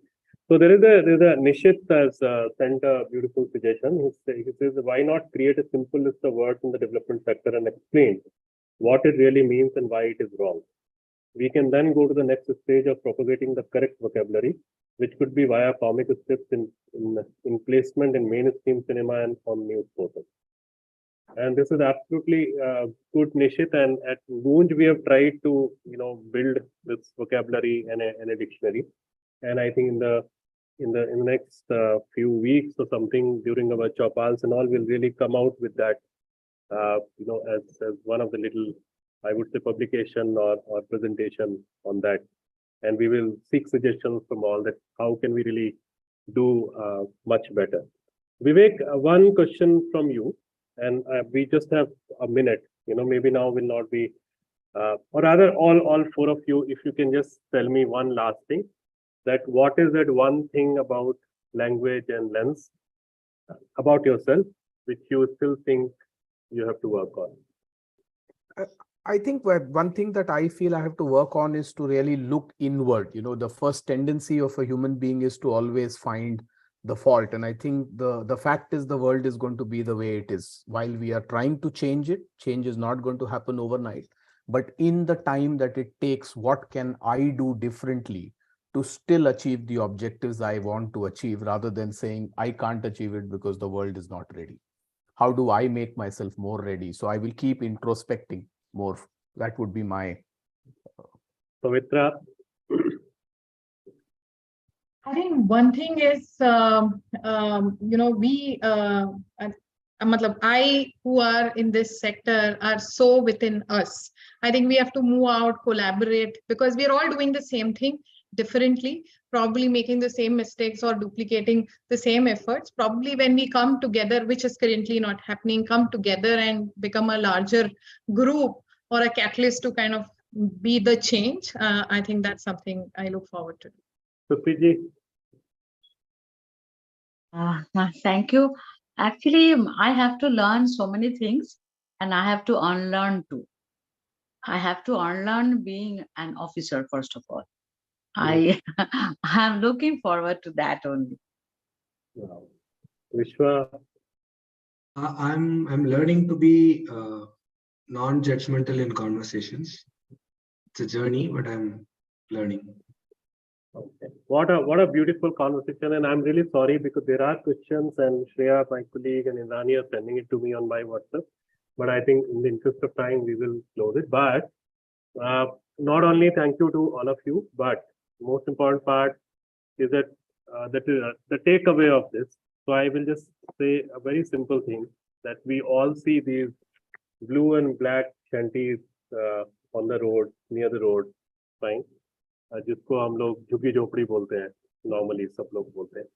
So there's a Nishit has sent a beautiful suggestion. He says, why not create a simple list of words in the development sector and explain what it really means and why it is wrong. We can then go to the next stage of propagating the correct vocabulary, which could be via comic strips in placement in mainstream cinema and on news portals. And this is absolutely good, Nishit. And at Goonj, we have tried to build this vocabulary and a dictionary. And I think in the next few weeks or something during our chopals and all, we'll really come out with that, as one of the little, I would say, publication or presentation on that. And we will seek suggestions from all that. How can we really do much better? Vivek, one question from you, and we just have a minute. Maybe now will not be, or rather, all four of you, if you can just tell me one last thing. That what is that one thing about language and lens about yourself which you still think you have to work on? I think one thing that I feel I have to work on is to really look inward. The first tendency of a human being is to always find the fault. And I think the fact is the world is going to be the way it is. While we are trying to change it, change is not going to happen overnight. But in the time that it takes, what can I do differently to still achieve the objectives I want to achieve, rather than saying I can't achieve it because the world is not ready? How do I make myself more ready? So I will keep introspecting more. That would be my. Pavitra? I think one thing is, I who are in this sector are so within us. I think we have to move out, collaborate, because we are all doing the same thing differently, probably making the same mistakes or duplicating the same efforts. Probably when we come together, which is currently not happening, come together and become a larger group or a catalyst to kind of be the change. I think that's something I look forward to. Supriji? Thank you. Actually, I have to learn so many things and I have to unlearn too. I have to unlearn being an officer, first of all. I'm looking forward to that only. Wow. Vishwa? I'm learning to be non-judgmental in conversations. It's a journey, but I'm learning. Okay. What a beautiful conversation, and I'm really sorry because there are questions, and Shreya, my colleague, and Indani are sending it to me on my WhatsApp. But I think in the interest of time, we will close it. But not only thank you to all of you, but most important part is that the takeaway of this. So I will just say a very simple thing, that we all see these blue and black shanties on the road, near the road, fine. जिसको हम लोग झुग्गी झोपड़ी बोलते हैं, normally सब लोग बोलते हैं.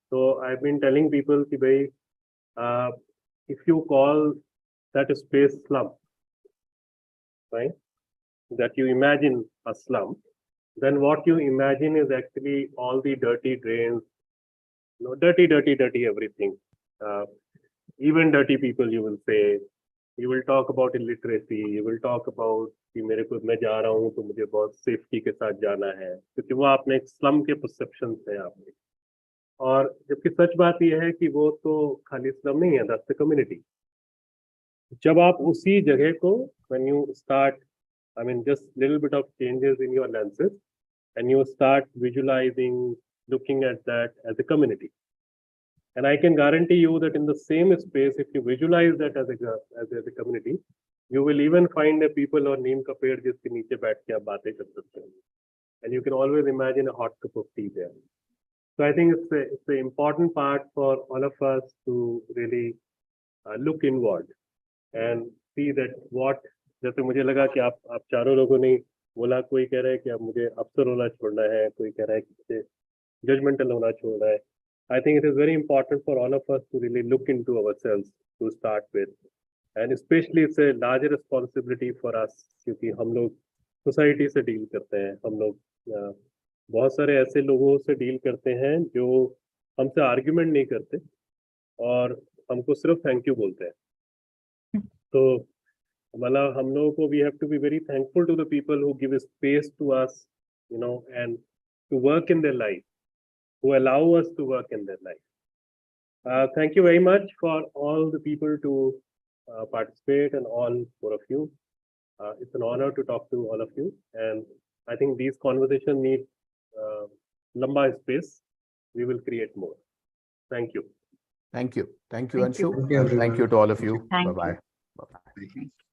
So I've been telling people कि भाई, if you call that a space slum, right? That you imagine a slum, then what you imagine is actually all the dirty drains, dirty everything. Even dirty people, you will say. You will talk about illiteracy. You will talk about कि मेरे को मैं जा रहा हूँ तो मुझे बहुत सेफ्टी के साथ जाना है, क्योंकि वो आपने एक स्लम के परसेप्शन से आपने. और जबकि सच बात यह है कि वो तो खाली स्लम नहीं है, दैट्स द कम्युनिटी। जब आप उसी जगह को when you start, I mean just little bit of changes in your lenses and you start visualizing, looking at that as a community. And I can guarantee you that in the same space, if you visualize that as a community, you will even find a people or neem ka ped jiske niche baith ke aap baatein kar sakte hain. And you can always imagine a hot cup of tea there. So I think it's an important part for all of us to really look inward and see that what, जैसे मुझे लगा कि आप चारों लोगों ने बोला, कोई कह रहा है कि अब मुझे अफसर होना छोड़ना है, कोई कह रहा है कि मुझे जजमेंटल होना छोड़ना है. I think it is very important for all of us to really look into ourselves to start with, and especially it's a larger responsibility for us क्योंकि हम लोग सोसाइटी से डील करते हैं, हम लोग बहुत सारे ऐसे लोगों से डील करते हैं जो हमसे आर्ग्यूमेंट नहीं करते और हमको सिर्फ थैंक यू बोलते हैं. तो मतलब हम लोगों को we have to be very thankful to the people who give space to us, you know, and to work in their life, who allow us to work in their life. Thank you very much for all the people to participate and all 4 of you. It's an honor to talk to all of you, and I think these conversations need lamba space. We will create more. Thank you. Thank you. Thank you, Thank you. Anshu. Thank you, And thank you everyone. to all of you. Thank you. Bye-bye. Bye-bye. Thank you.